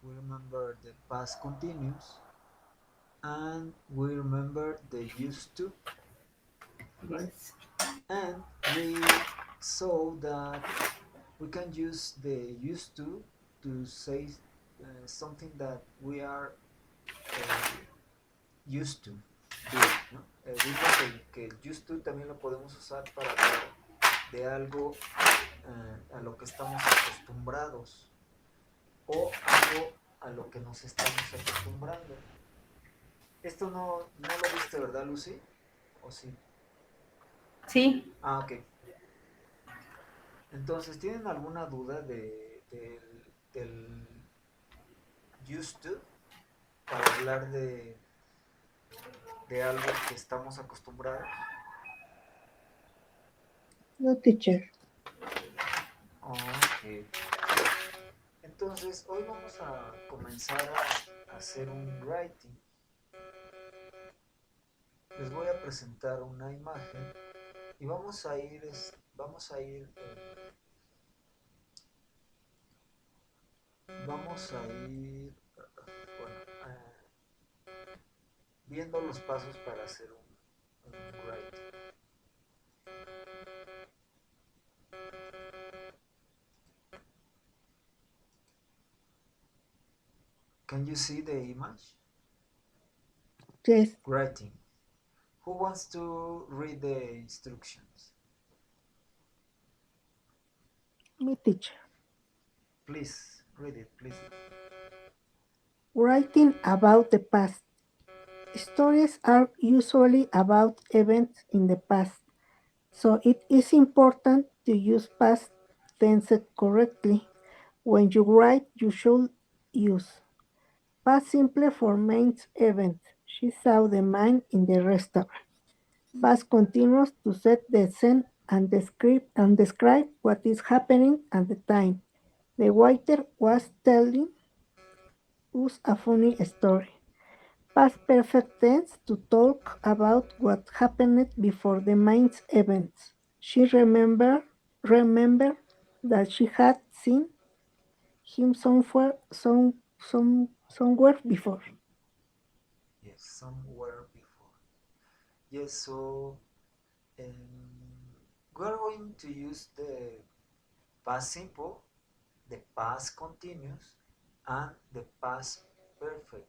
we remember the past continuous, and we remember the used to, right? Yes. And we saw that we can use the used to say something that we are used to doing, ¿no? Vimos que el used to también lo podemos usar para hablar de algo a lo que estamos acostumbrados o algo a lo que nos estamos acostumbrando. Esto no lo viste, ¿verdad, Lucy? ¿O sí? Sí, Ah, ok. Entonces, ¿tienen alguna duda del used to para hablar de algo que estamos acostumbrados? No, teacher. Ok. Entonces, hoy vamos a comenzar a hacer un writing. Les voy a presentar una imagen y vamos a ir, bueno, viendo los pasos para hacer un writing. Can you see the image? Yes, Writing. Who wants to read the instructions? me teacher. Please, read it, please. Writing about the past. Stories are usually about events in the past, so it is important to use past tense correctly. When you write, you should use past simple for main event. She saw the man in the restaurant. Past continuous to set the scene and describe what is happening at the time. The waiter was telling us a funny story. Past perfect tense to talk about what happened before the main events. She remember that she had seen him somewhere before. Yes, somewhere before. Yes, so we're going to use the past simple, the past continuous, and the past perfect,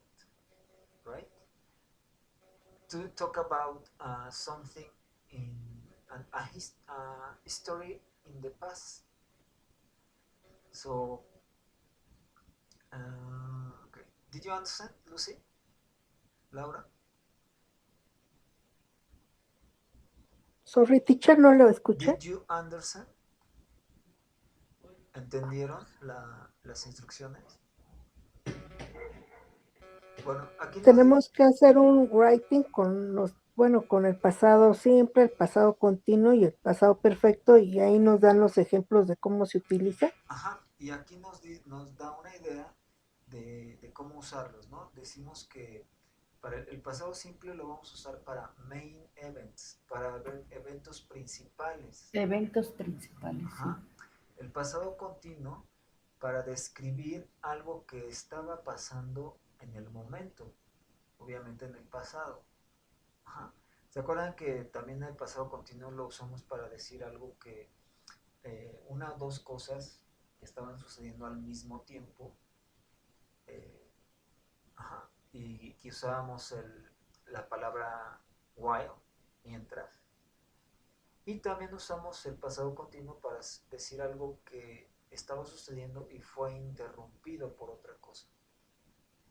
right? To talk about something in a history in the past. So, okay. Did you understand, Lucy? Laura? Sorry, teacher, no lo escuché. Did you understand? ¿Entendieron las instrucciones? Bueno, aquí nos dice, Tenemos que hacer un writing con el pasado simple, el pasado continuo y el pasado perfecto, y ahí nos dan los ejemplos de cómo se utiliza. ajá, y aquí nos da una idea de cómo usarlos, ¿no? Decimos que para el pasado simple lo vamos a usar para main events, para ver eventos principales. eventos principales, sí. Ajá. El pasado continuo para describir algo que estaba pasando en el momento, obviamente en el pasado. Ajá. ¿Se acuerdan que también el pasado continuo lo usamos para decir algo que una o dos cosas que estaban sucediendo al mismo tiempo? eh, ajá, y que usábamos la palabra while, mientras. Y también usamos el pasado continuo para decir algo que estaba sucediendo y fue interrumpido por otra cosa.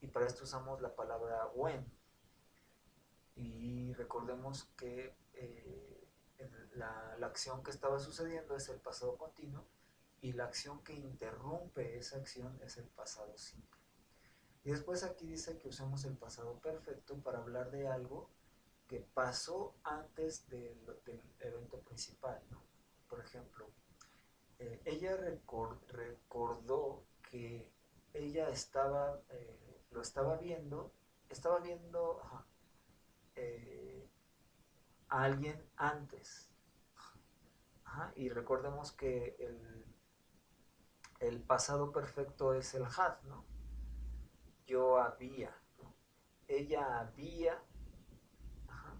Y para esto usamos la palabra when. Y recordemos que la acción que estaba sucediendo es el pasado continuo y la acción que interrumpe esa acción es el pasado simple. Y después aquí dice que usamos el pasado perfecto para hablar de algo que pasó antes del evento principal, ¿no? Por ejemplo, ella recordó que ella lo estaba viendo eh, a alguien antes. Ajá, y recordemos que el pasado perfecto es el had, ¿no? había, ¿no? Ella había, ajá,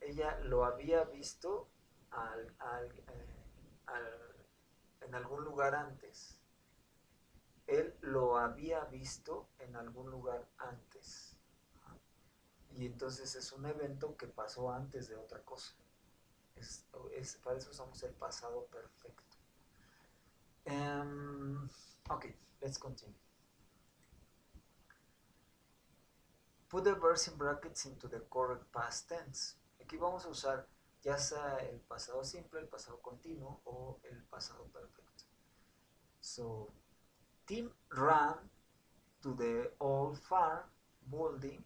ella lo había visto en algún lugar antes. Él lo había visto en algún lugar antes. Ajá. Y entonces es un evento que pasó antes de otra cosa. Para eso usamos el pasado perfecto. Okay, let's continue. Put the verbs in brackets into the correct past tense. Aquí vamos a usar ya sea el pasado simple, el pasado continuo o el pasado perfecto. So, Tim ran to the old farm building.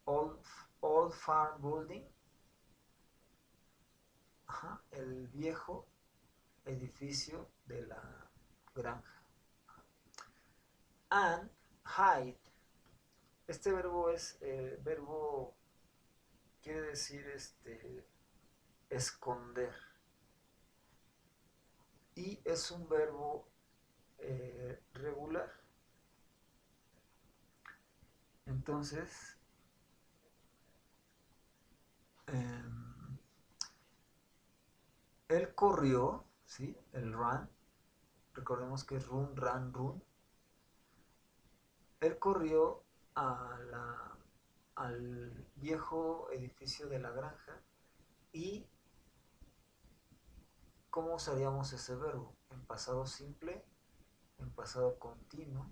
Old farm building. Ajá, el viejo edificio de la granja. And hide. Este verbo es quiere decir esconder. Y es un verbo regular. Entonces, él corrió, ¿sí? El run. Recordemos que es run, run, run. Él corrió al viejo edificio de la granja. Y ¿cómo usaríamos ese verbo? En pasado simple, en pasado continuo.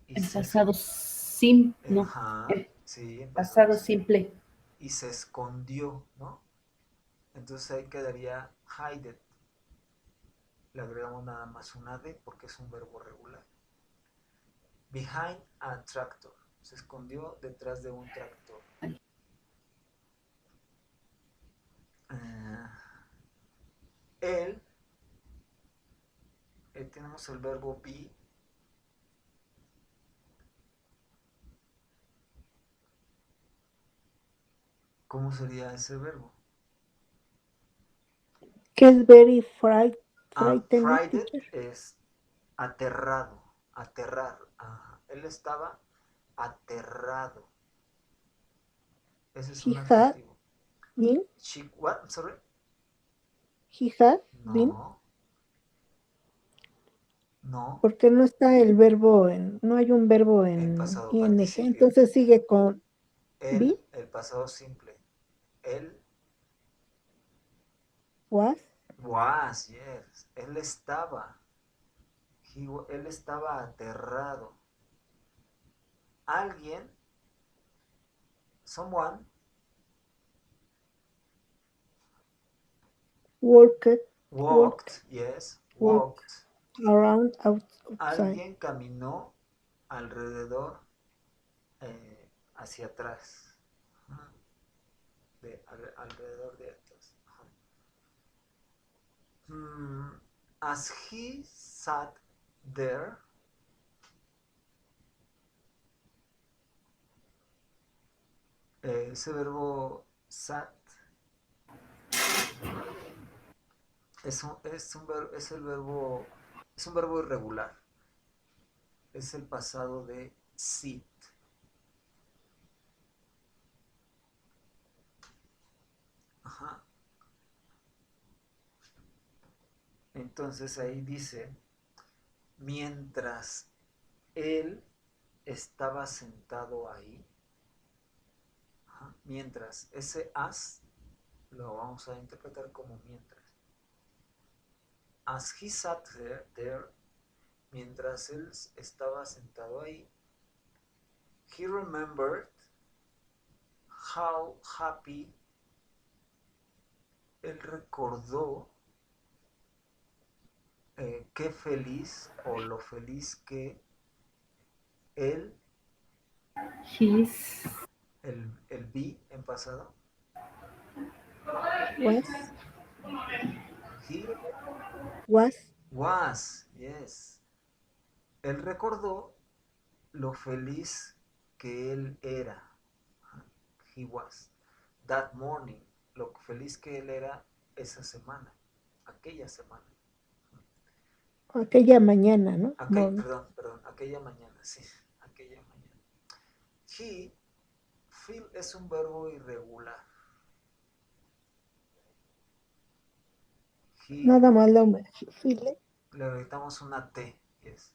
En pasado simple, no, en Sí, en pasado simple. Y se escondió, ¿no? Entonces ahí quedaría hided. Le agregamos nada más una D porque es un verbo regular. Behind a tractor. Se escondió detrás de un tractor. Él, tenemos el verbo be. ¿Cómo sería ese verbo? Que es very frightened. Frightened es aterrado, aterrar. Él estaba aterrado. Ese es un adjetivo. Been? What? Sorry. He had been. No. No. Porque no está el verbo no hay un verbo En en pasado ing, participio. entonces sigue con Él, be, el pasado simple. Él was, yes. Él estaba. Él estaba aterrado. Alguien, someone, walked, yes, walked. around outside. Alguien caminó alrededor, hacia atrás. Alrededor de atrás. As he sat there, ese verbo sat es un verbo irregular. Es el pasado de sit. Ajá. Entonces ahí dice, mientras él estaba sentado ahí, ajá, mientras, ese as lo vamos a interpretar como mientras. As he sat there, mientras él estaba sentado ahí, he remembered how happy, él recordó qué feliz o lo feliz que él, el be en pasado, he was, yes. Él recordó lo feliz que él era. He was. That morning. Lo feliz que él era esa semana. Aquella semana. aquella mañana, ¿no? Morning. Perdón, aquella mañana, sí, aquella mañana. He, feel es un verbo irregular. He, Nada más la file. le agregamos una T, yes.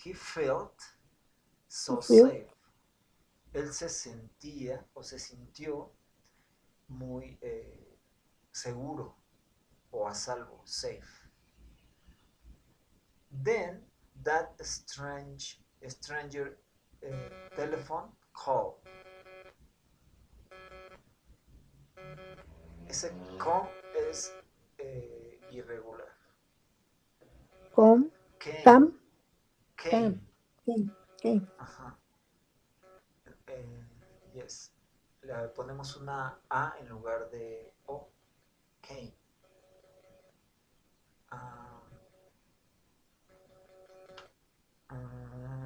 He felt To so feel. safe. Él se sentía o se sintió muy seguro o a salvo, safe. Then that stranger telephone call. Ese com es irregular. Come. Came. Come. Came. Came. Ajá. Yes. Le ponemos una A en lugar de O. Came. Ah,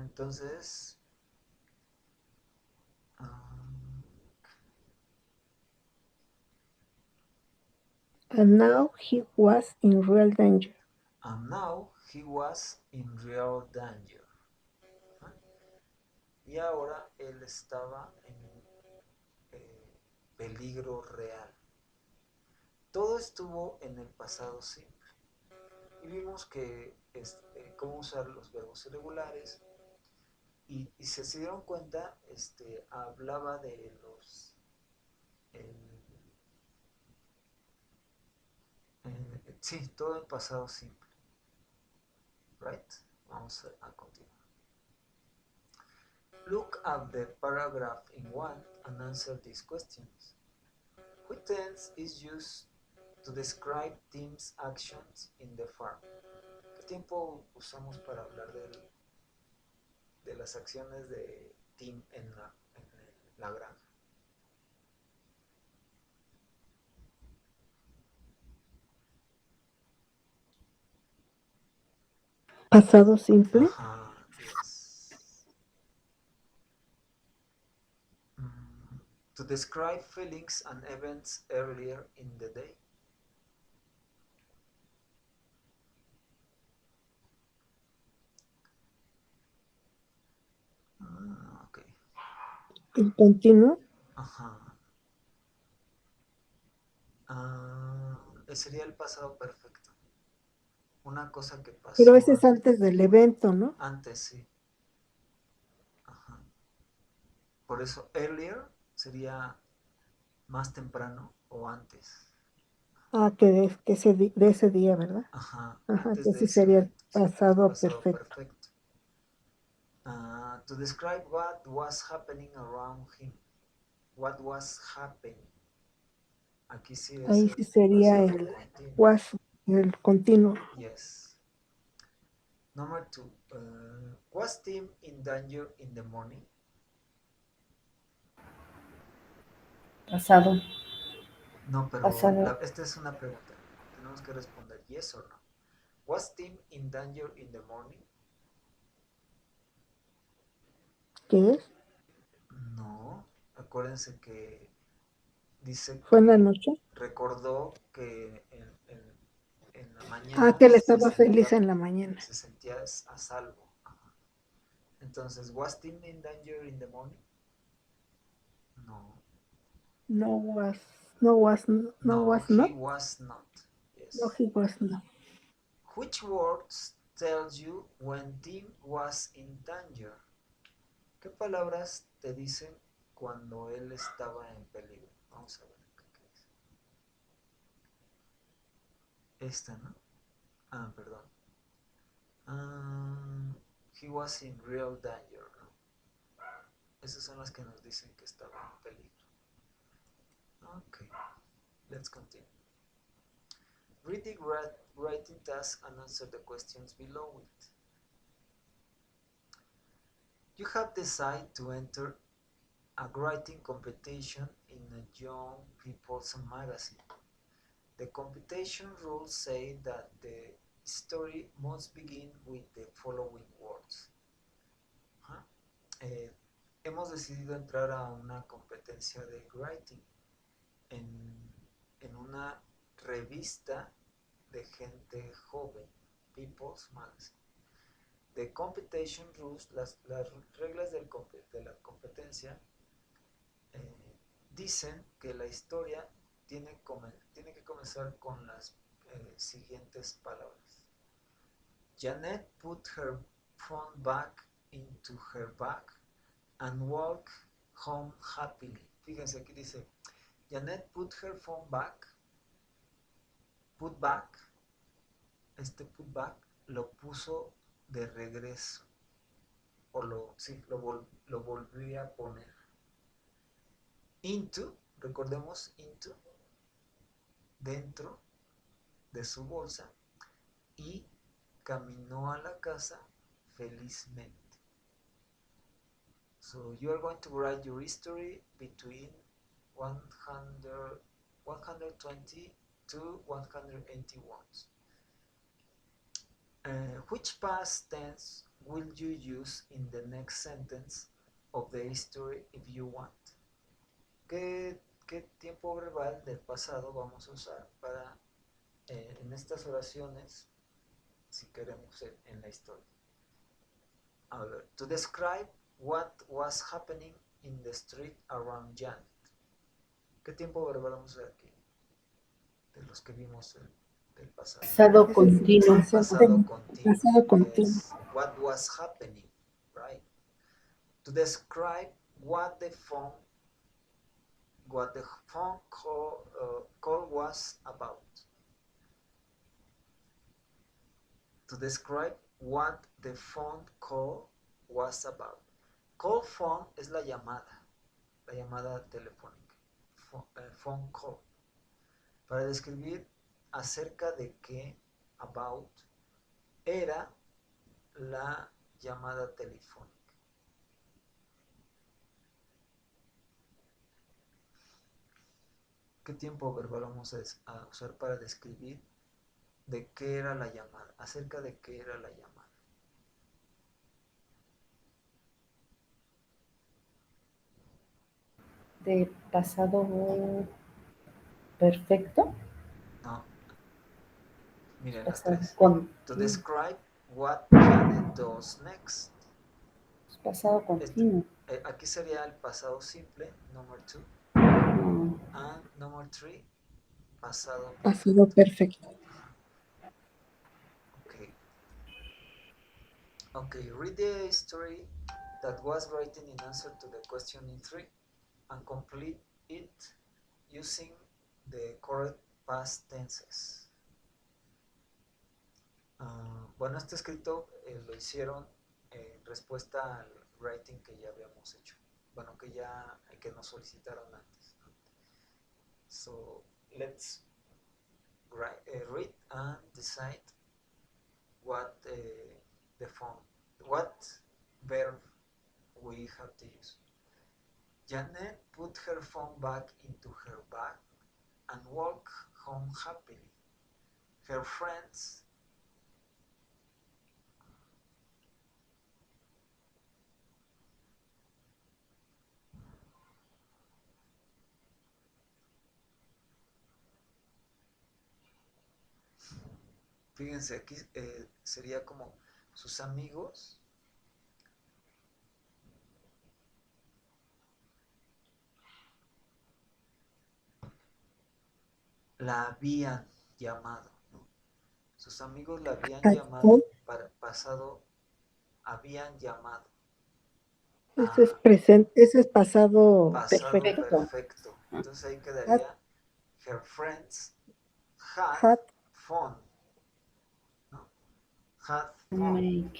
entonces. And now he was in real danger. And now he was in real danger. Y ahora él estaba en peligro real. Todo estuvo en el pasado simple. Y vimos que cómo usar los verbos irregulares. Y si se dieron cuenta, hablaba de los... sí, todo en pasado simple. Right? Vamos a continuar. Look at the paragraph in one and answer these questions. Which tense is used to describe Tim's actions in the farm? ¿Qué tiempo usamos para hablar de las acciones de Tim en la granja? Pasado simple. Ajá, yes. To describe feelings and events earlier in the day. Ok. El continuo. Ajá. Sería el pasado perfecto. Una cosa que pasó. Pero ese es antes del evento, ¿no? Antes, sí. Ajá. Por eso, earlier sería más temprano o antes. Ah, que de ese día, ¿verdad? Ajá, Ajá, antes que de sí ese sería el evento. Sí, pasado pasado perfecto. perfecto. To describe what was happening around him. What was happening. Aquí sí es Ahí sí sería pasado el continuo. was, el continuo. Yes. Number 2. Was Tim in danger in the morning? Pasado. No, pero Pasado. esta es una pregunta. Tenemos que responder yes or no. Was Tim in danger in the morning? ¿Qué es? No. Acuérdense que dice ¿Fue en la que noche? recordó que en la Ah, mañana que él estaba feliz en la mañana. se sentía a salvo. Ajá. Entonces, ¿was Tim in danger in the morning? No. No, He not. was not. Yes. No, he was not. Which words tells you when Tim was in danger? ¿Qué palabras te dicen cuando él estaba en peligro? Vamos a ver qué dice. Esta, ¿no? Ah, perdón. He was in real danger, ¿no? Esas son las que nos dicen que estaba en peligro. Ok, let's continue. Read the writing task and answer the questions below it. You have decided to enter a writing competition in a young people's magazine. The competition rules say that the story must begin with the following words. Hemos decidido entrar a una competencia de writing en una revista de gente joven, People's Magazine. The competition rules, las reglas de la competencia dicen que la historia tiene que comenzar con las siguientes palabras. Janet put her phone back into her bag and walked home happily. Fíjense, aquí dice, Janet put her phone back, put back, put back lo puso de regreso, o lo volví a poner. Into, recordemos, into, dentro de su bolsa, y caminó a la casa felizmente. So you are going to write your history between 120 to 181. Which past tense will you use in the next sentence of the history if you want? ¿Qué tiempo verbal del pasado vamos a usar para en estas oraciones si queremos en la historia? A ver, to describe what was happening in the street around Janet. ¿Qué tiempo verbal vamos a usar aquí? De los que vimos del pasado. Pasado continuo. Pasado continuo. Pasado continuo. Yes. What was happening, right? To describe what the phone call was about. To describe what the phone call was about. Call phone es la llamada telefónica. Phone call. Para describir acerca de qué, about, era la llamada telefónica. ¿Qué tiempo verbal vamos a usar para describir de qué era la llamada? Acerca de qué era la llamada. De pasado perfecto. No. Miren, Pasado to describe what Janet does next. Pasado continuo. Aquí sería el pasado simple, number 2. And number 3, pasado perfecto. Okay, read the story that was written in answer to the question in 3 and complete it using the correct past tenses. Bueno, este escrito lo hicieron en respuesta al writing que ya habíamos hecho. Bueno, que nos solicitaron antes. So, let's read and decide what verb we have to use. Janet put her phone back into her bag and walked home happily. Her friends fíjense, aquí sería como sus amigos la habían llamado, ¿no? Sus amigos la habían llamado, para pasado, habían llamado. Ese es presente, ese es pasado perfecto. Entonces ahí quedaría her friends had fun, ¿no? Had fun.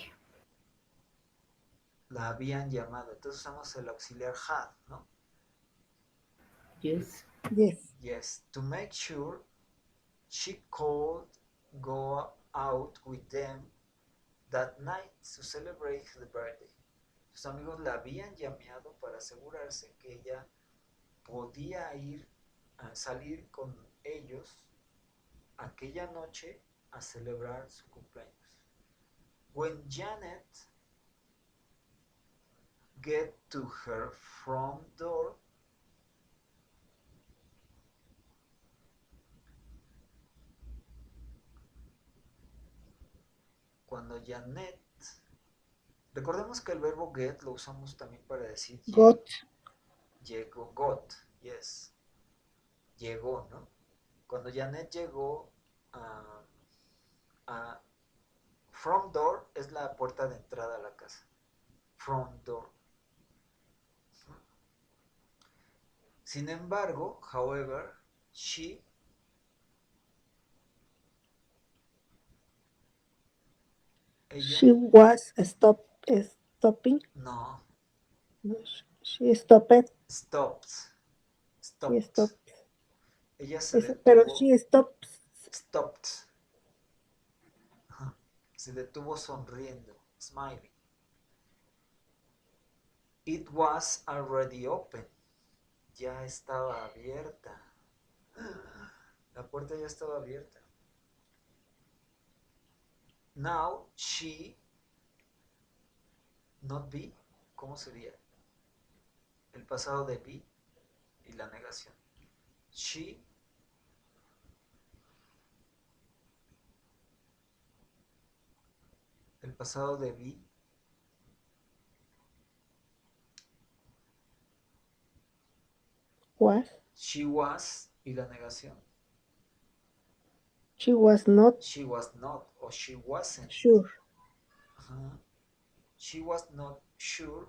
La habían llamado. Entonces usamos el auxiliar had, ¿no? Yes. Yes. To make sure she could go out with them that night to celebrate the birthday. Sus amigos la habían llamado para asegurarse que ella podía salir con ellos aquella noche a celebrar su cumpleaños. When Janet get to her front door, cuando Janet, recordemos que el verbo get lo usamos también para decir got, llegó, got, yes, llegó, ¿no? Cuando Janet llegó a front door es la puerta de entrada a la casa. Front door. Sin embargo, however, she ella she was stopping, no no, she stopped, stopped she stopped. stopped, Ella se pero detuvo she stops, stopped. Ajá. Se detuvo sonriendo, smiling. It was already open. Ya estaba abierta. La puerta ya estaba abierta. Now she not be, ¿cómo sería? El pasado de be y la negación. She el pasado de be was, she was y la negación. she was not She was not or she wasn't. sure, She was not sure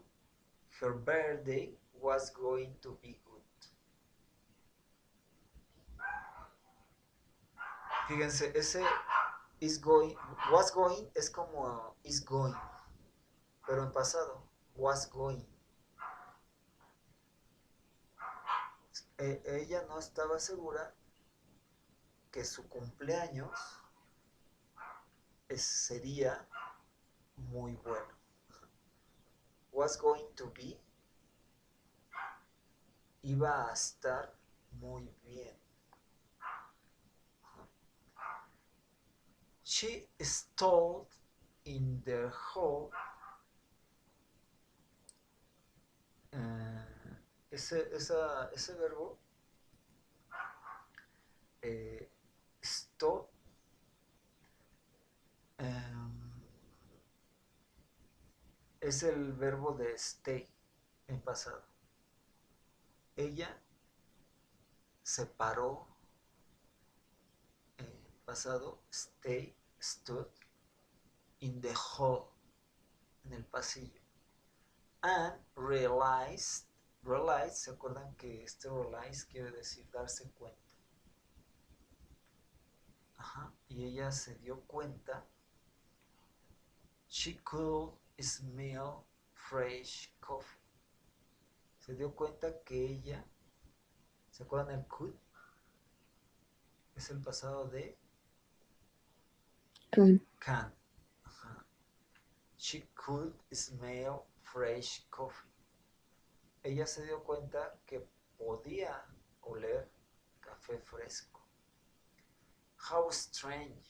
her birthday was going to be good. Fíjense, ese is going, was going es como is going, pero en pasado, was going. Ella no estaba segura que su cumpleaños sería muy bueno. Was going to be iba a estar muy bien. She stalled in the hall. Ese verbo stall es el verbo de stay en pasado. Ella se paró en pasado, stay, stood, in the hall, en el pasillo. And realized, ¿se acuerdan que este realize quiere decir darse cuenta? Ajá, y ella se dio cuenta. She could smell fresh coffee. Se dio cuenta que ella, ¿se acuerdan el could? Es el pasado de can. Ajá. She could smell fresh coffee. Ella se dio cuenta que podía oler café fresco. How strange.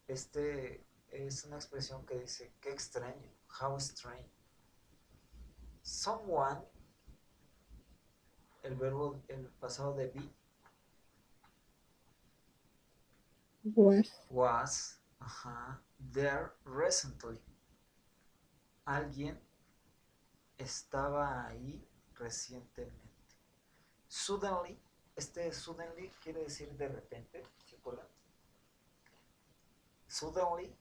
Este es una expresión que dice, qué extraño. How strange. Someone, el verbo, el pasado de be, was there recently. Alguien estaba ahí recientemente. Suddenly, este suddenly quiere decir de repente, ¿se acuerdan? Suddenly,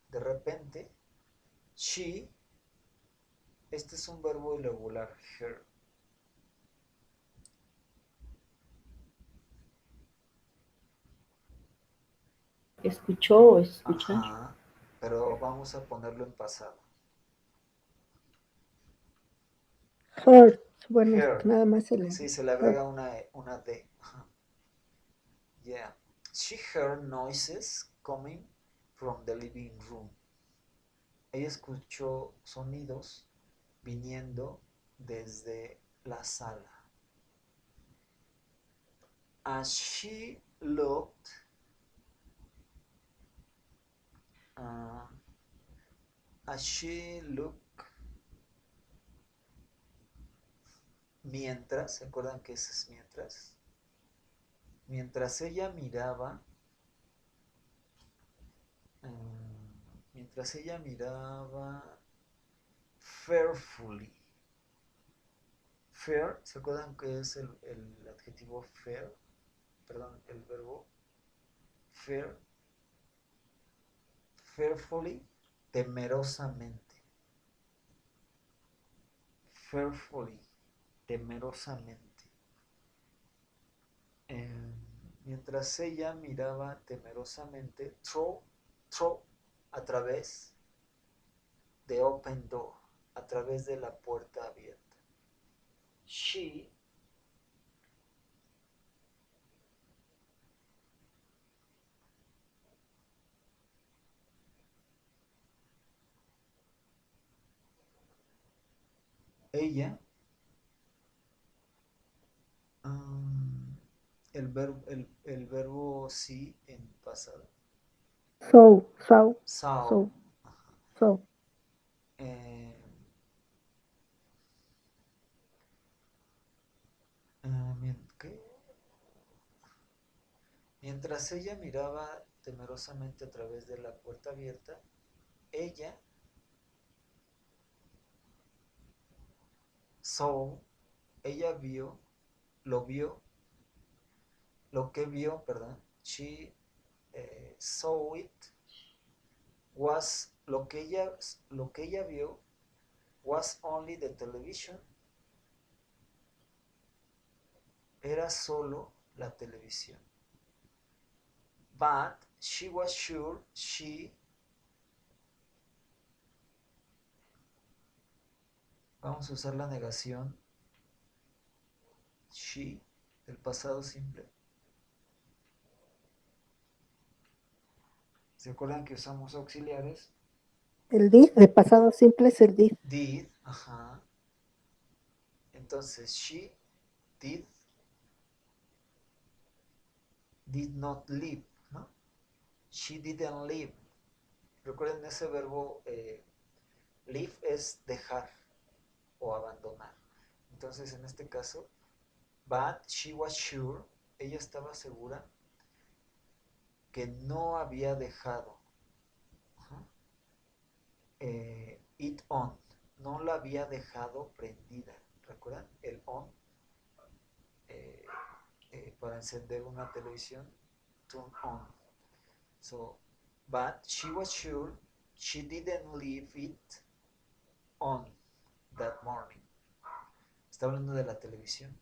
de repente, she, este es un verbo irregular, her. ¿Escuchó o escuchar? Ajá, pero vamos a ponerlo en pasado. heard, bueno, Heard. nada más Sí, se le agrega una D. Ajá. Yeah. She heard noises coming from the living room. Ella escuchó sonidos viniendo desde la sala. As she looked, mientras, ¿se acuerdan que ese es mientras? Mientras ella miraba, mientras ella miraba fearfully. Fear, ¿se acuerdan que es el adjetivo fear? Perdón, el verbo fear. Fearfully, temerosamente. Fearfully, temerosamente. Eh, Mientras ella miraba temerosamente through, a través de open door, a través de la puerta abierta. She, ella, el verbo sí en pasado. So, so, Saw. so, so. Eh, ¿qué? Mientras ella miraba temerosamente a través de la puerta abierta, ella saw, ella vio, lo vio, lo que vio, perdón, she saw it, was, lo que ella vio, was only the television, era solo la televisión. But she was sure vamos a usar la negación, she, del pasado simple. ¿Se acuerdan que usamos auxiliares? El did, de pasado simple es el did. Did, ajá. Entonces, she did not live, ¿no? She didn't live. Recuerden ese verbo, live es dejar o abandonar. Entonces, en este caso, but she was sure, ella estaba segura que no había dejado it on, no la había dejado prendida. ¿Recuerdan? El on, eh, para encender una televisión, turn on. So, but she was sure she didn't leave it on that morning. Está hablando de la televisión.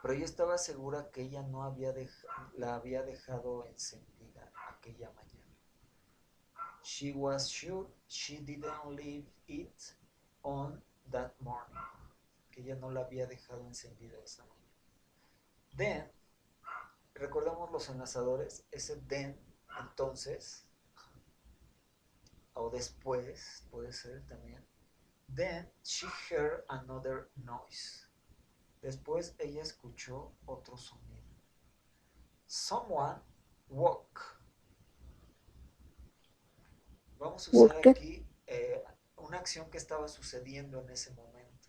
Pero ella estaba segura que ella no había la había dejado encendida aquella mañana. She was sure she didn't leave it on that morning. Que ella no la había dejado encendida esa mañana. Then, recordamos los enlazadores, ese then, entonces, o después, puede ser también. Then she heard another noise. Después ella escuchó otro sonido. Someone woke. Vamos a usar Worker, aquí una acción que estaba sucediendo en ese momento.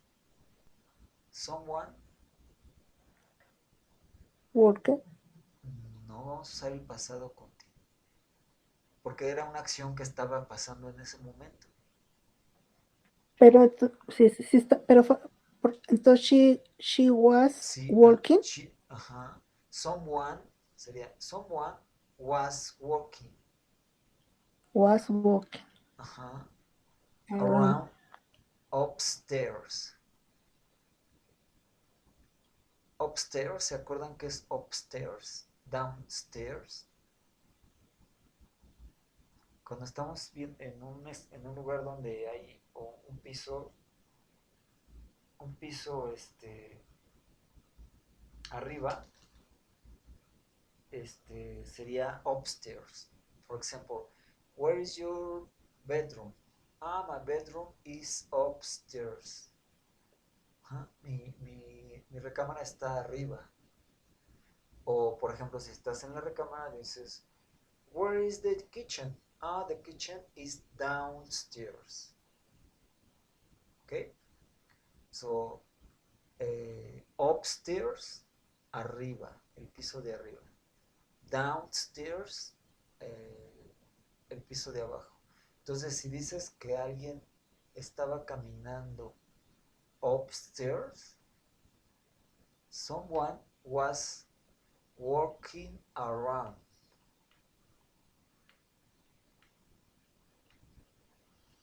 Someone, worker. no vamos a usar el pasado continuo, porque era una acción que estaba pasando en ese momento. Pero sí está, pero entonces she was Sí, working, ajá. Someone sería, someone was walking, was walking ajá, around. around upstairs. Upstairs, ¿se acuerdan qué es upstairs? Downstairs. Cuando estamos bien en un lugar donde hay un piso arriba, sería upstairs. For example, where is your bedroom? Ah, my bedroom is upstairs. Mi recámara está arriba. O, por ejemplo, si estás en la recámara, dices, where is the kitchen? Ah, the kitchen is downstairs. Okay? So, upstairs, arriba, el piso de arriba. Downstairs, el piso de abajo. Entonces, si dices que alguien estaba caminando upstairs, someone was walking around.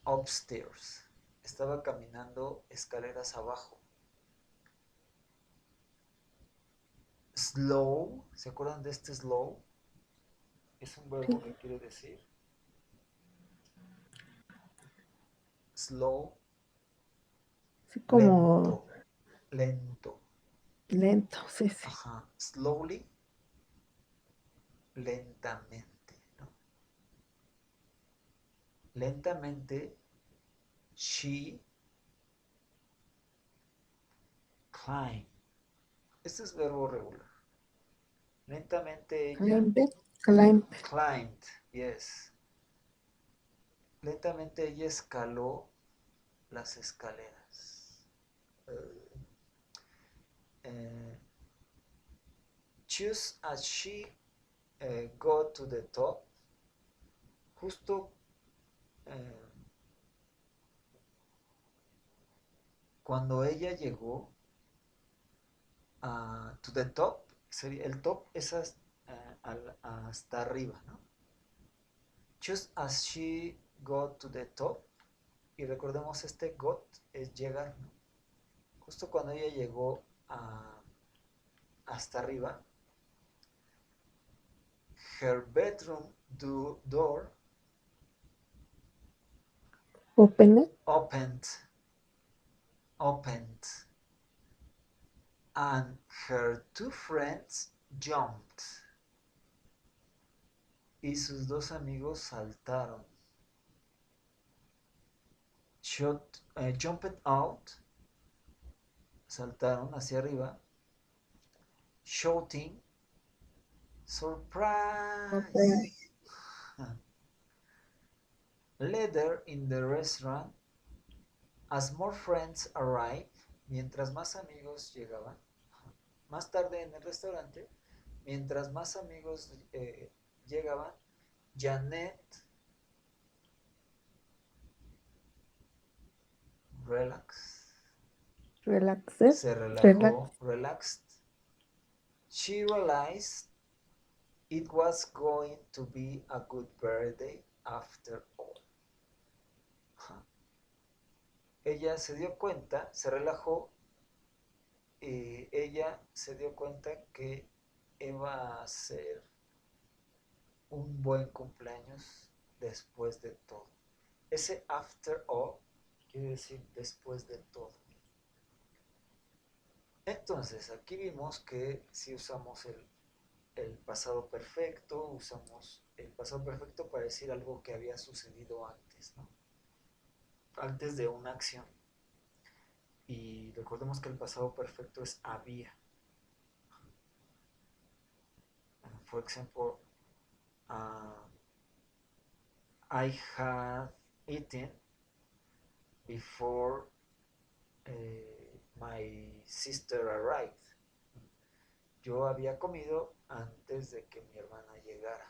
Upstairs. Estaba caminando escaleras abajo. Slow. ¿Se acuerdan de este slow? Es un verbo que quiere decir slow, Así como lento, lento. lento, sí, sí. Ajá. Slowly, lentamente, ¿no? Lentamente, she climbed. Este es verbo regular. Lentamente ella Climb. climbed, yes. Lentamente ella escaló las escaleras. Eh, just as she got to the top, justo cuando ella llegó to the top, el top es hasta arriba, ¿no? Just as she got to the top, y recordemos este got es llegar, ¿no? Justo cuando ella llegó hasta arriba, her bedroom door Open it. opened, and her two friends jumped. Y sus dos amigos saltaron. Jumped out, saltaron hacia arriba, shouting, surprise. Later in the restaurant, as more friends arrived, mientras más amigos llegaban, más tarde en el restaurante, mientras más amigos llegaban, Janet se relajó, relaxed. She realized it was going to be a good birthday after all. Ella se dio cuenta, se relajó, y ella se dio cuenta que iba a ser un buen cumpleaños después de todo. Ese after all quiere decir después de todo. Entonces, aquí vimos que si usamos el pasado perfecto, usamos el pasado perfecto para decir algo que había sucedido antes, ¿no? Antes de una acción. Y recordemos que el pasado perfecto es había. For example, I had eaten before my sister arrived. Yo había comido antes de que mi hermana llegara.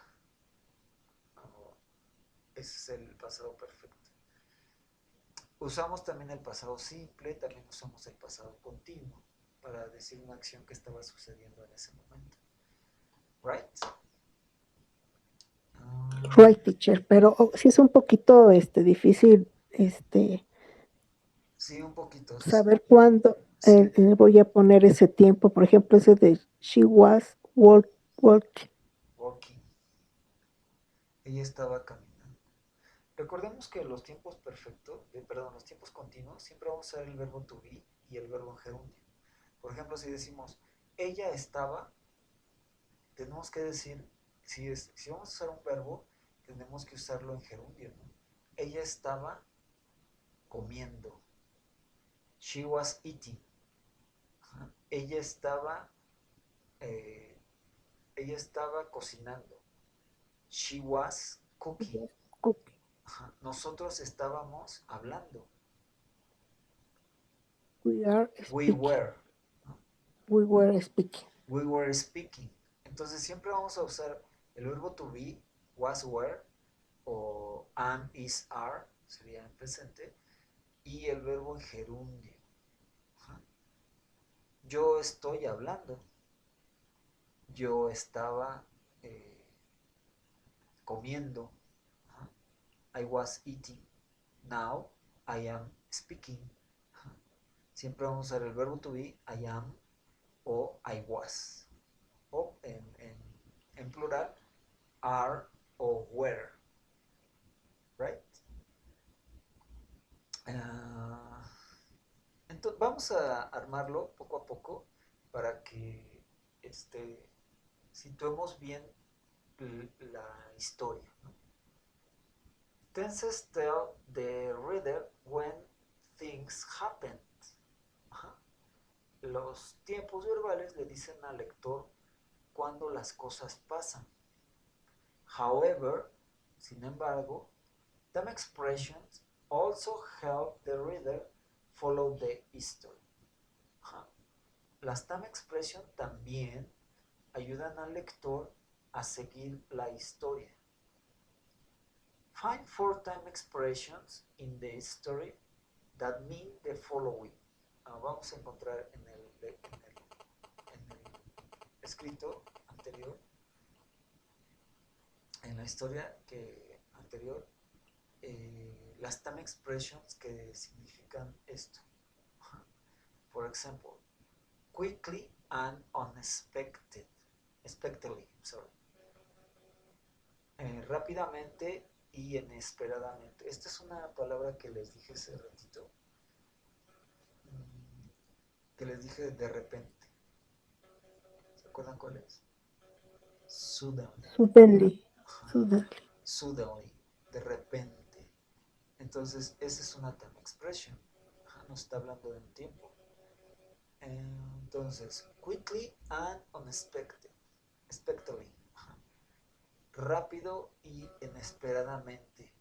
Ese es el pasado perfecto. Usamos también el pasado simple, también usamos el pasado continuo para decir una acción que estaba sucediendo en ese momento. Right? Right, teacher, pero sí es un poquito difícil Sí, un poquito. saber cuándo Sí. voy a poner ese tiempo. Por ejemplo, ese de she was walking. Ella estaba caminando. Recordemos que los tiempos perfectos, los tiempos continuos, siempre vamos a usar el verbo to be y el verbo en gerundio. Por ejemplo, si decimos ella estaba, tenemos que decir, si vamos a usar un verbo, tenemos que usarlo en gerundio, ¿no? Ella estaba comiendo. She was eating. Ella estaba cocinando. She was cooking. Nosotros estábamos hablando. We were. We were speaking. We were speaking. Entonces siempre vamos a usar el verbo to be, was, were, o am, is, are, sería en presente, y el verbo en gerundio. Ajá. Yo estoy hablando. Yo estaba comiendo. Ajá. I was eating. Now I am speaking. Ajá. Siempre vamos a usar el verbo to be, I am o I was. O en plural, are o were. Right? Entonces vamos a armarlo poco a poco para que situemos bien la historia, ¿no? Tenses tell the reader when things happened. Ajá. Los tiempos verbales le dicen al lector cuando las cosas pasan. However, sin embargo, time expressions also help the reader follow the history. Ajá. Las time expressions también ayudan al lector a seguir la historia. Find 4 time expressions in the history that mean the following. Vamos a encontrar en el escrito anterior, en la historia anterior, las time expressions que significan esto. For example, quickly and unexpectedly. Rápidamente y inesperadamente. Esta es una palabra que les dije hace ratito, que les dije de repente. ¿Se acuerdan cuál es? Suddenly. Suddenly, de repente. Entonces, esa es una time expression. Nos está hablando de un tiempo. Entonces, quickly and unexpectedly. Rápido y inesperadamente.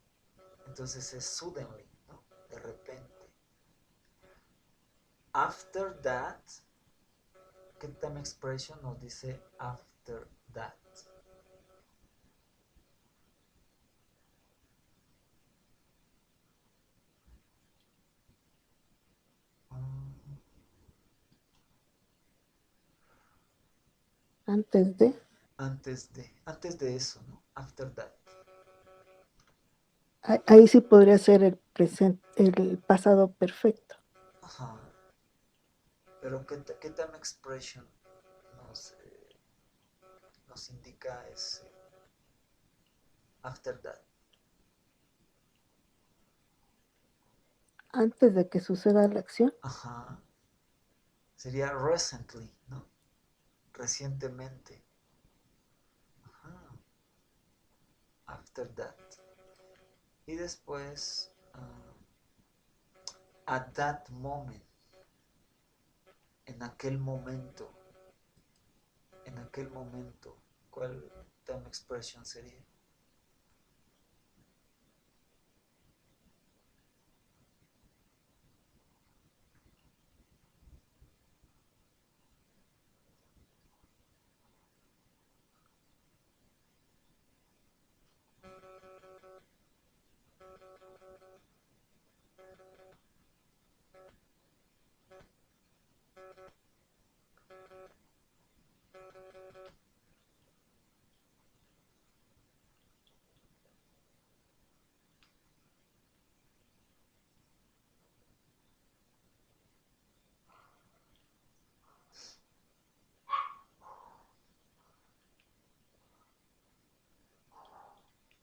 Entonces es suddenly, ¿no? De repente. After that, ¿qué time expression nos dice after that? Antes de. Antes de eso, ¿no? After that. Ahí sí podría ser el pasado perfecto. Ajá. Pero ¿qué time expression nos indica ese after that? Antes de que suceda la acción. Ajá. Sería recently, ¿no? Recientemente. Ajá. After that. Y después, at that moment. En aquel momento. En aquel momento. ¿Cuál time expression sería?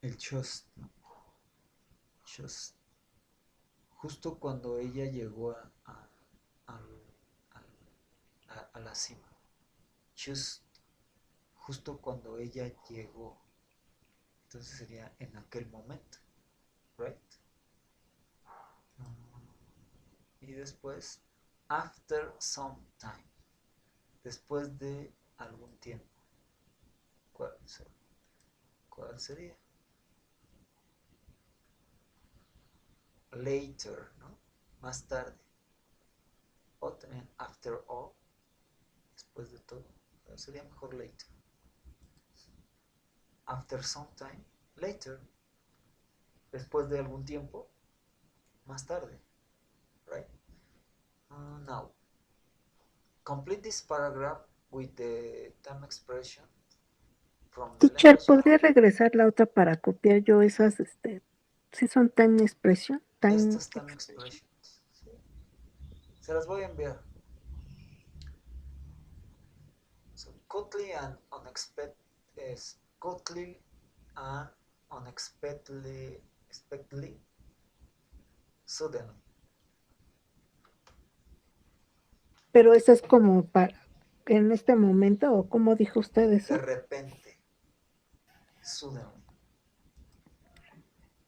El just, ¿no? Just. Justo cuando ella llegó a la cima. Just. Justo cuando ella llegó. Entonces sería en aquel momento. Right? Y después, after some time. Después de algún tiempo. ¿Cuál sería? Later, ¿no? Más tarde. O también after all. Después de todo. Pero sería mejor later. After some time. Later. después de algún tiempo, más tarde, right? Now, complete this paragraph with the time expression from the Teacher, language. ¿podría regresar la otra para copiar yo esas, sí son time expression, Estas time expressions, ¿sí? Se las voy a enviar. So, quickly and unexpectedly, suddenly, pero esa es como para en este momento, o cómo dijo usted de eso. repente, suddenly.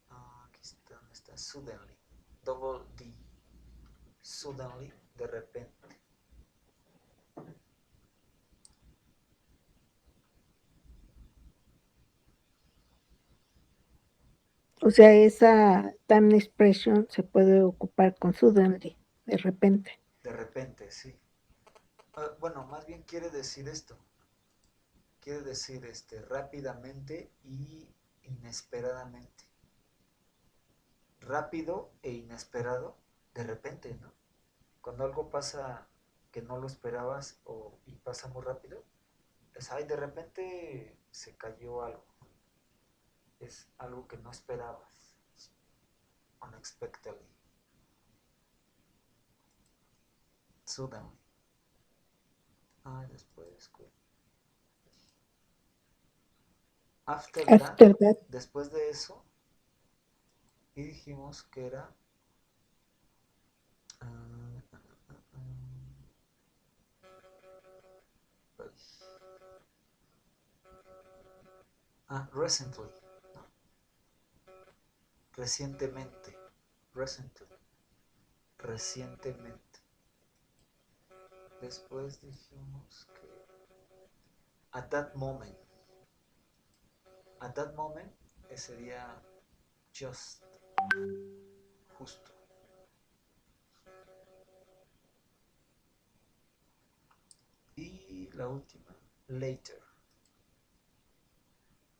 Aquí está, ¿dónde está? Suddenly, double D, suddenly, de repente. O sea, esa time expression se puede ocupar con suddenly, de repente. De repente, sí. Bueno, más bien quiere decir esto. Quiere decir rápidamente y inesperadamente. Rápido e inesperado, de repente, ¿no? Cuando algo pasa que no lo esperabas y pasa muy rápido, es, ay, de repente se cayó algo. Es algo que no esperabas. Unexpectedly. Suddenly. Después. After that, After that, después de eso, y dijimos que era recently, ¿no? Recientemente, recently, recientemente. Después dijimos que at that moment sería just, justo. Y la última, later.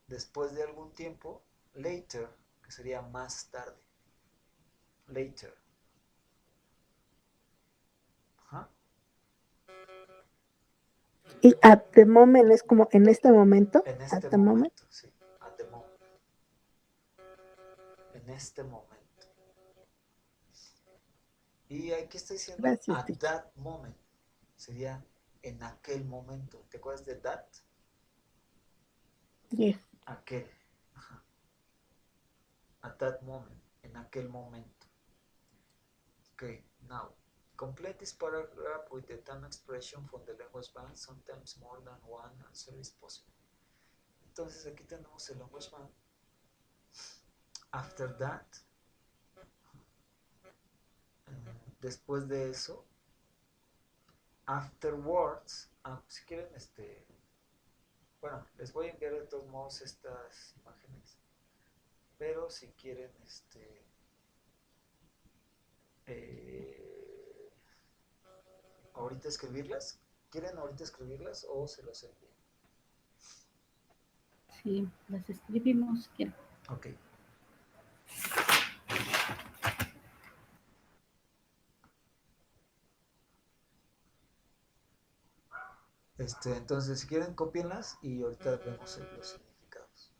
Después de algún tiempo, later, que sería más tarde. Later. Ajá. y at the moment es como en este momento, En at este the moment. momento, sí. At the moment. En este momento. Y aquí está diciendo Gracias, at teacher. that moment. Sería en aquel momento. ¿Te acuerdas de that? Yes. Aquel. Ajá. At that moment. En aquel momento. Okay, now. Complete this paragraph with the time expression from the language band. Sometimes more than one answer is possible. Entonces aquí tenemos el language band. After that. Después de eso. Afterwards. Si quieren, bueno, les voy a enviar de todos modos estas imágenes. Pero si quieren, ahorita escribirlas, ¿quieren ahorita escribirlas o se las envío? Sí, las escribimos. ¿Quién? Ok. Entonces, si quieren, cópienlas y ahorita vemos los significados.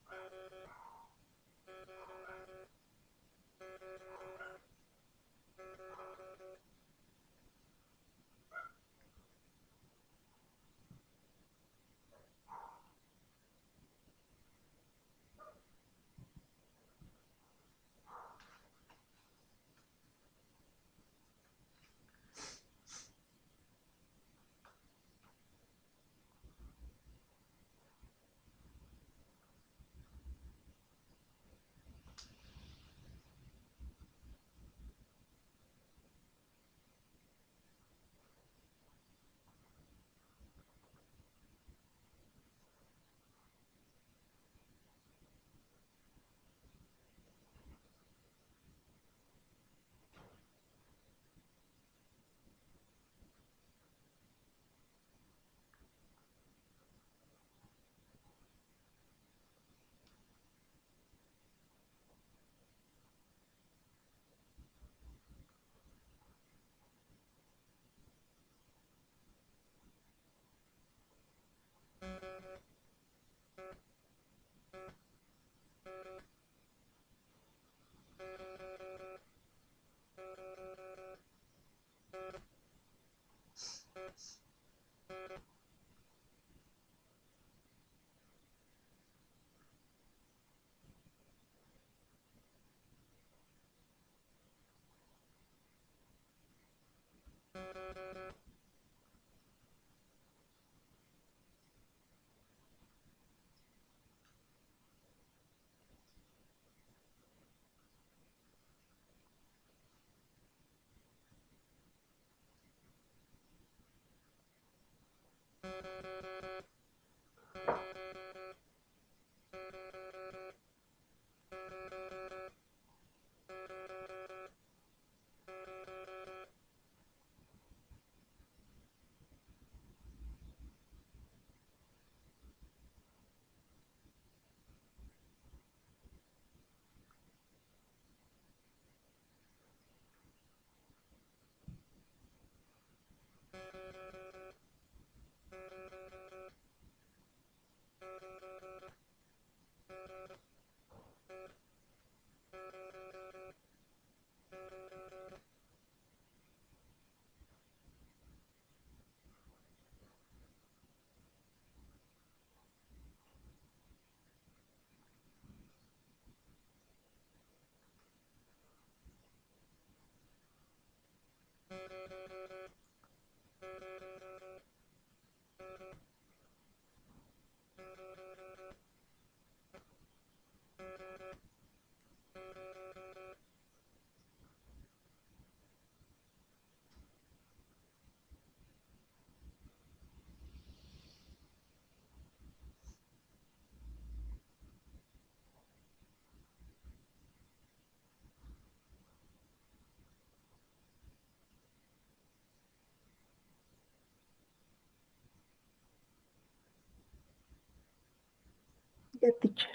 Yeah, teacher.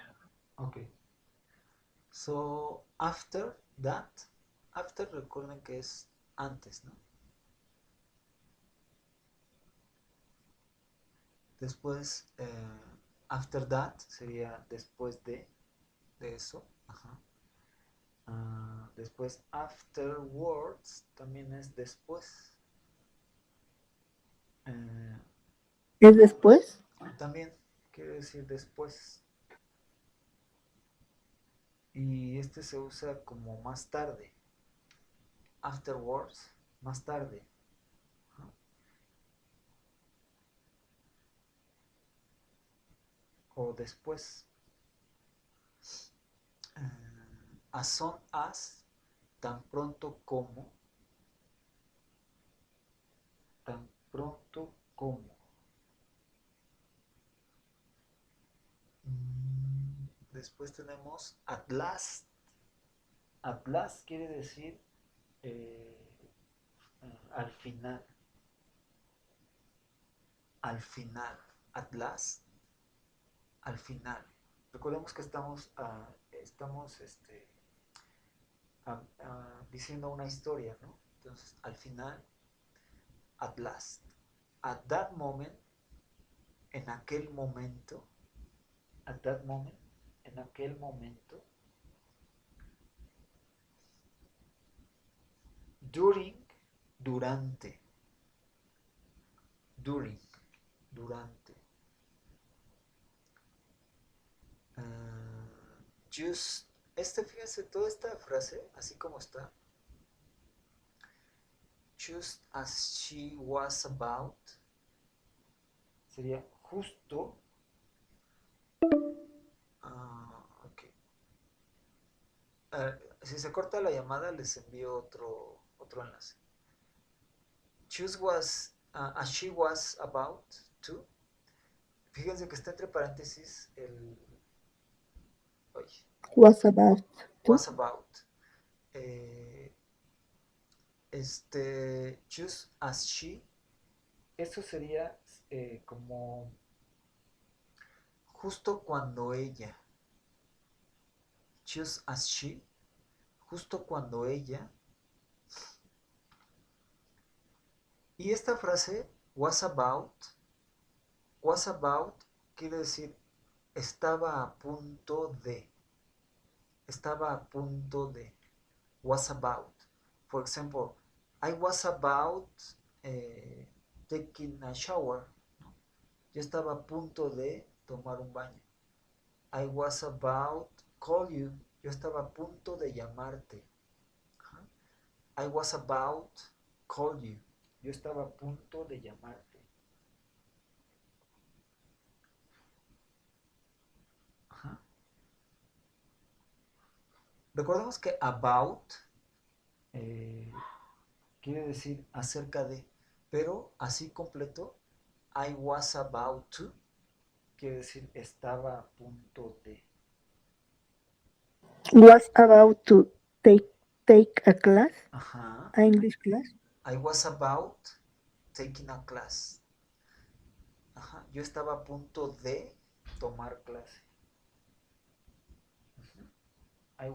Okay. So, after that, after recuerden que es antes, ¿no? Después, after that sería después de eso. Ajá. Después, afterwards también es después. ¿Es después? También quiere decir después. Y este se usa como más tarde. Afterwards, más tarde. Ajá. O después. As soon as, tan pronto como. Tan pronto como. Después tenemos at last. At last quiere decir al final. Al final. At last. Al final. Recordemos que estamos diciendo una historia, ¿no? Entonces, al final, at last. At that moment, en aquel momento, at that moment, en aquel momento, during, durante, during, durante, just, fíjense, toda esta frase, así como está, just as she was about, sería justo, ok. Si se corta la llamada, les envío otro enlace. Choose was, as she was about to. Fíjense que está entre paréntesis el. Oye, Was about to. was about. Choose as she. Eso sería como justo cuando ella. Choose as she. Justo cuando ella. Y esta frase, was about quiere decir estaba a punto de. Estaba a punto de. Was about. For example, I was about taking a shower. ¿No? Yo estaba a punto de tomar un baño. I was about call you. Yo estaba a punto de llamarte. I was about call you. Yo estaba a punto de llamarte. Ajá. Recordemos que about quiere decir acerca de, pero así completo, I was about to, quiere decir estaba a punto de. Was about to take a class, Ajá. an English class. I was about taking a class. Ajá. Yo estaba a punto de tomar clase.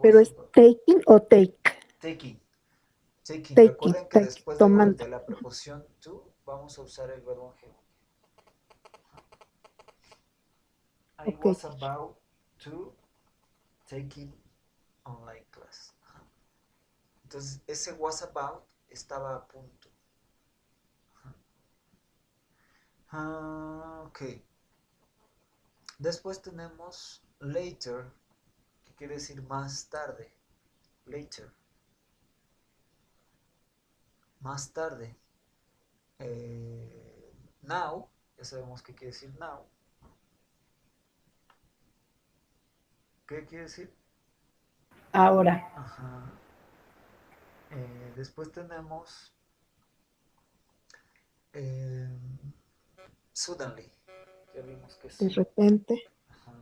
Pero es taking o take. Taking. Taking, Recuerden que después tomando. de la preposición to vamos a usar el verbo en gerundio. I Okay. was about to taking online class. Ajá. Entonces, ese was about estaba a punto. Ok. Después tenemos later, que quiere decir más tarde. Later. Más tarde. Now, ya sabemos qué quiere decir now. ¿Qué quiere decir? Ahora. Ajá. Después tenemos suddenly. Ya vimos que es De repente. Ajá.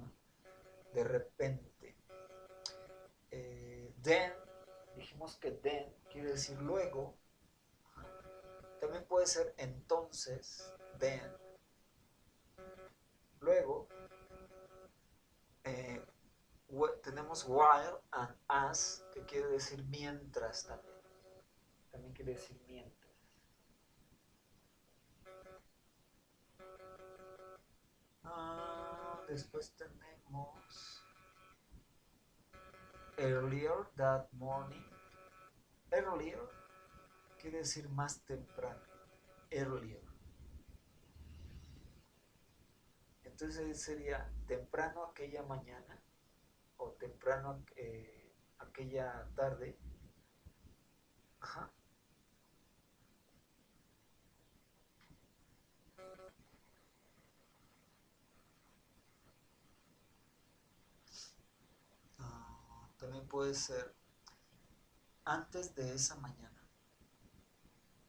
De repente. Then, dijimos que then quiere decir luego. También puede ser entonces, then. Luego, tenemos while and as, que quiere decir mientras también. También quiere decir mientras. Después tenemos earlier that morning. Earlier quiere decir más temprano. Earlier. Entonces sería temprano aquella mañana o temprano aquella tarde. Ajá. También puede ser antes de esa mañana.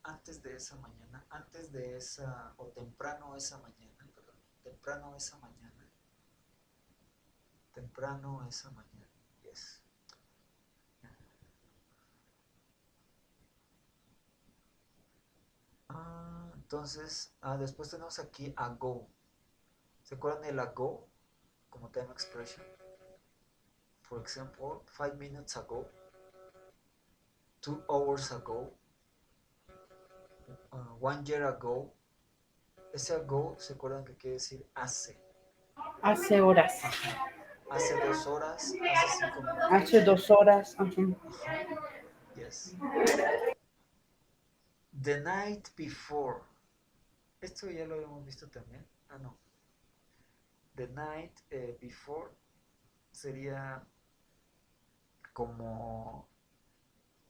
Antes de esa mañana. Antes de esa, o temprano esa mañana, perdón. Temprano esa mañana. Temprano esa mañana. Yes. Entonces, después tenemos aquí ago. ¿Se acuerdan del ago? Como time expression. For example, 5 minutes ago, 2 hours ago, 1 year ago. Ese ago, ¿se acuerdan que quiere decir hace? Hace horas. Ajá. Hace 2 horas, hace 5 minutos. Hace 2 horas. Ajá. Ajá. Yes. The night before. Esto ya lo habíamos visto también. No. The night before sería como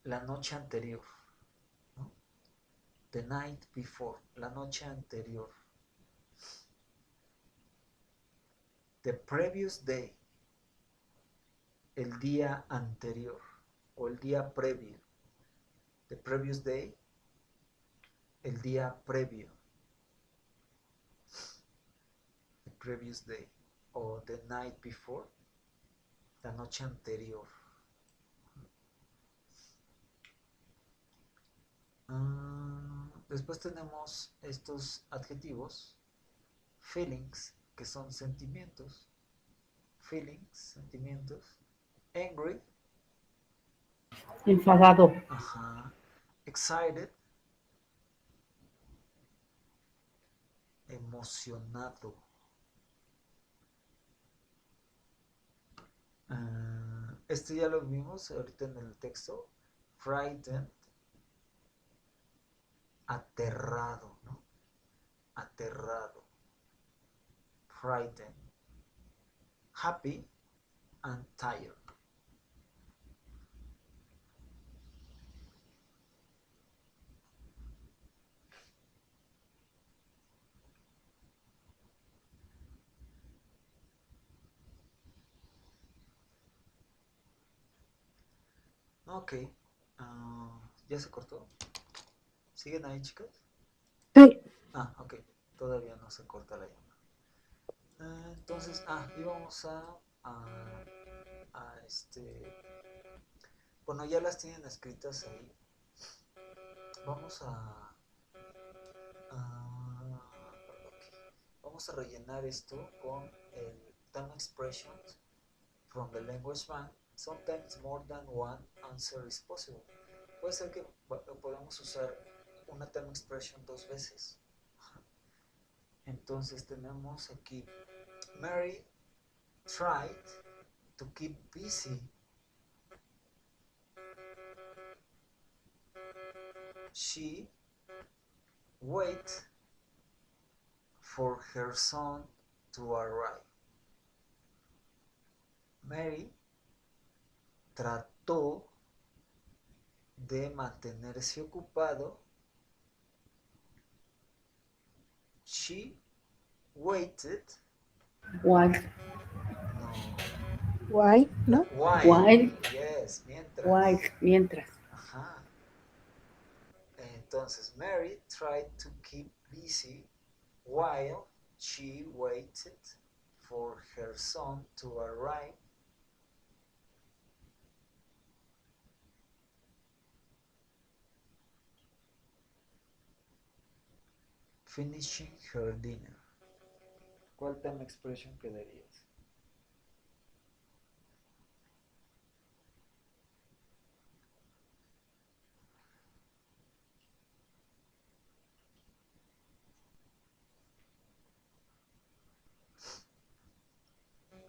la noche anterior, ¿no? The night before, la noche anterior. The previous day, el día anterior o el día previo. The previous day, el día previo. The previous day o the night before, la noche anterior. Después tenemos estos adjetivos, feelings, que son sentimientos. Feelings, sentimientos. Angry. Enfadado. Ajá. Excited. Emocionado. Este ya lo vimos ahorita en el texto. Frightened. Aterrado, ¿no? Aterrado. Frightened. Happy and tired. Ok. ¿Ya se cortó? ¿Siguen ahí, chicas? Sí. Ok. Todavía no se corta la llamada. Entonces, íbamos bueno, ya las tienen escritas ahí. Vamos vamos a rellenar esto con el time expressions from the language bank. Sometimes more than one answer is possible. Puede ser que podamos usar una time expression 2 veces. Entonces tenemos aquí Mary tried to keep busy. She waited for her son to arrive. Mary trató de mantenerse ocupado. She waited. While. No. Why? ¿No? While. Yes, mientras. While. Mientras. Ajá. Entonces, Mary tried to keep busy while she waited for her son to arrive. Finishing her dinner. ¿Cuál time expression quedarías?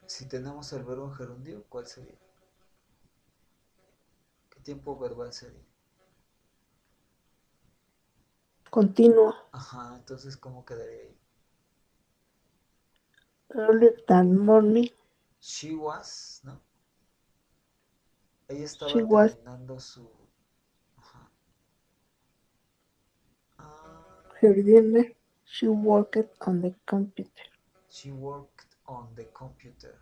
Si tenemos el verbo en gerundio, ¿cuál sería? ¿Qué tiempo verbal sería? Continuo. Ajá, entonces, ¿cómo quedaría ahí? Early than morning. She was, ¿no? Ella She estaba was terminando su... Ajá. Ah, her dinner. She worked on the computer. she worked on the computer.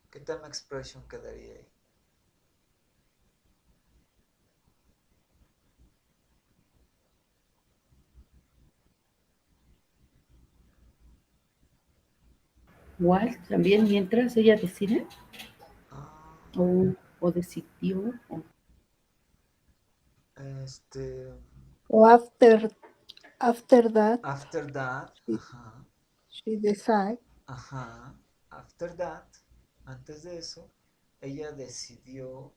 ¿Qué time expression quedaría ahí? While, también mientras ella decide Ah, o decidió. este... O after that, After that, she, ajá, she decide ajá. After that, antes de eso, ella decidió...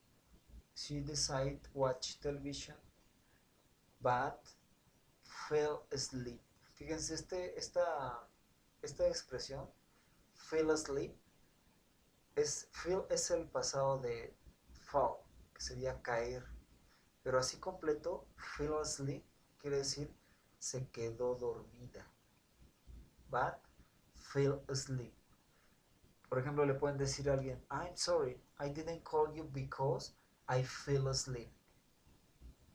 She decided watch television, but fell asleep. Fíjense, esta expresión, fell asleep, fell es el pasado de fall, que sería caer, pero así completo, fell asleep quiere decir se quedó dormida, but fell asleep. Por ejemplo, le pueden decir a alguien, I'm sorry, I didn't call you because I fell asleep.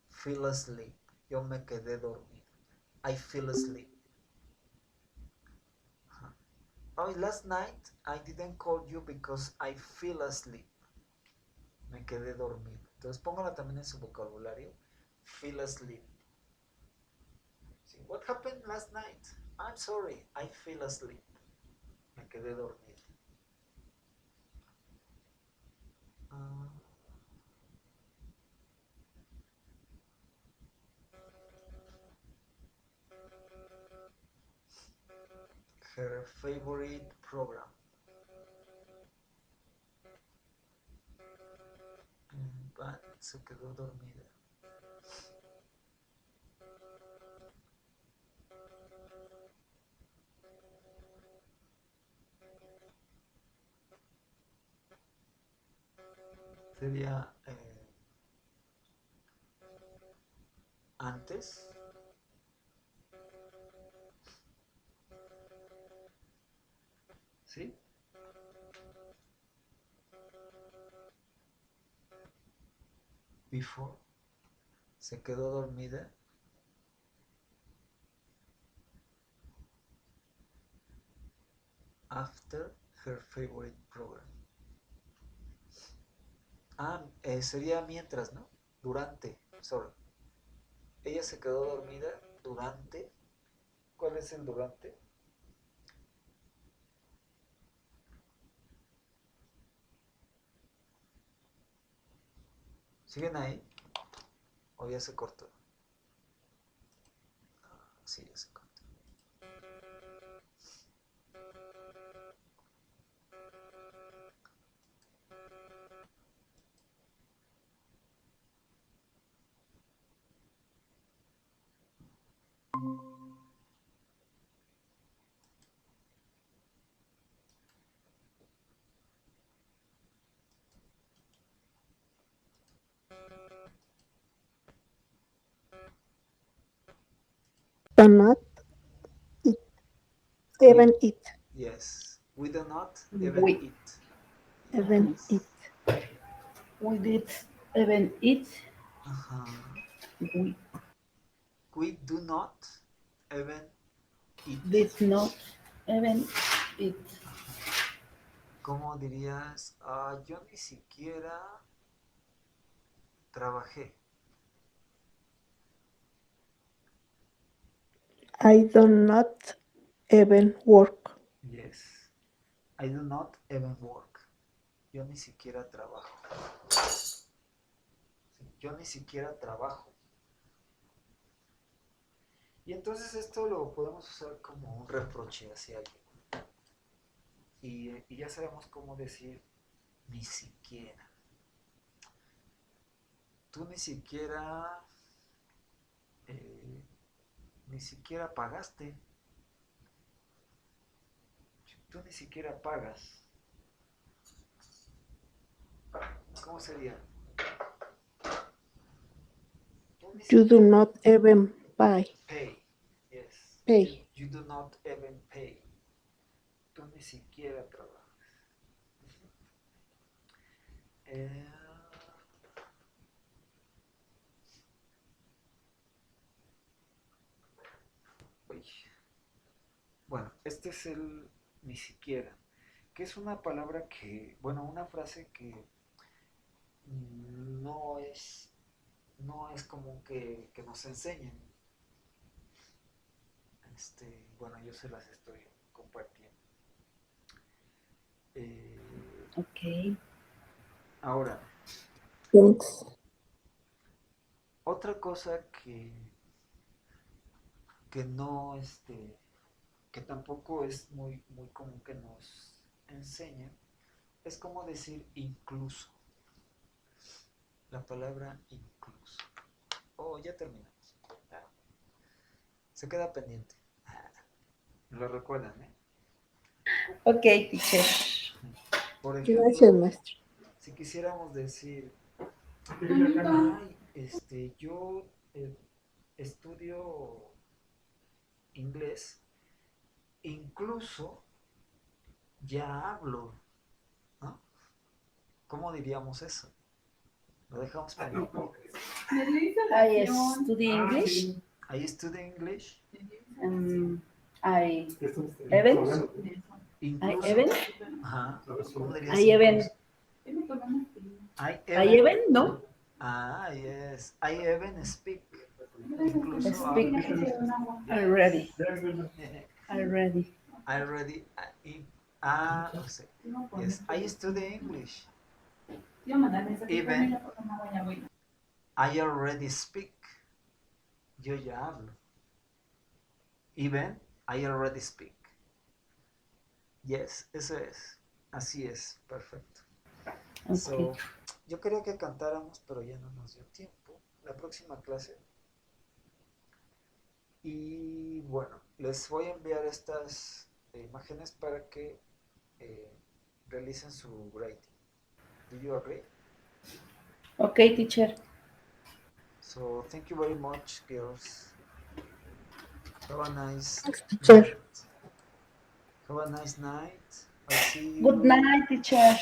Fell asleep. Yo me quedé dormido. I fell asleep. Oh, last night I didn't call you because I fell asleep. Me quedé dormido. Entonces póngala también en su vocabulario. Fell asleep. Sí, what happened last night? I'm sorry, I fell asleep. Me quedé dormido. Uh, her favorite program. But se quedó dormida. Sería antes. ¿Sí? Before. Se quedó dormida. After her favorite program. Sería mientras, ¿no? Durante. Sorry. Ella se quedó dormida durante. ¿Cuál es el durante? ¿Siguen ahí? ¿O ya se cortó? Sí, ya se cortó. do not eat, We, even eat, yes. We do not even We, eat. even Yes. eat. we did even eat. Ajá. We We do not even eat. did not even eat. Ajá. ¿Cómo dirías? Yo ni siquiera trabajé. I do not even work. Yes. I do not even work. Yo ni siquiera trabajo. Sí, yo ni siquiera trabajo. Y entonces esto lo podemos usar como un reproche hacia alguien. Y ya sabemos cómo decir ni siquiera. Tú ni siquiera, ni siquiera pagaste. Tú ni siquiera pagas. ¿Cómo sería? Tú ni You do siquiera not even pay. pay. Yes. Pay. You do not even pay. Tú ni siquiera trabajas. Eh, uy. Bueno, este es el ni siquiera, que es una palabra que, bueno, una frase que no es, no es común que nos enseñen. Bueno, yo se las estoy compartiendo. Eh, Ok. ahora, Thanks. otra cosa que no, que tampoco es muy, muy común que nos enseñen, es como decir incluso. La palabra incluso. Oh, ya terminamos. Ah, se queda pendiente. Lo recuerdan, ¿eh? Ok, teacher. Por Gracias, ejemplo, maestro. si quisiéramos decir, ay, yo estudio inglés, incluso ya hablo, ¿no? ¿Cómo diríamos eso? Lo dejamos pendiente. I study English. I study English, I even. I incluso. even. Ajá. ¿Cómo dirías I even. incluso? I I even. even, no? Ah, yes. I even speak. Incluso Speak. hablo. Already. Already. I already. O sea, yes. I study English. Even I already speak. Yo ya hablo. Even I already speak. Yes, eso es. Así es. Perfecto. Okay. So, yo quería que cantáramos, pero ya no nos dio tiempo. La próxima clase. Y bueno, les voy a enviar estas imágenes para que realicen su rating. Do you agree? Okay, teacher. So, thank you very much, girls. Have a nice Teacher. night. Have a nice night. I'll see Good you. night, teacher.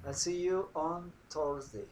I'll see you on Thursday.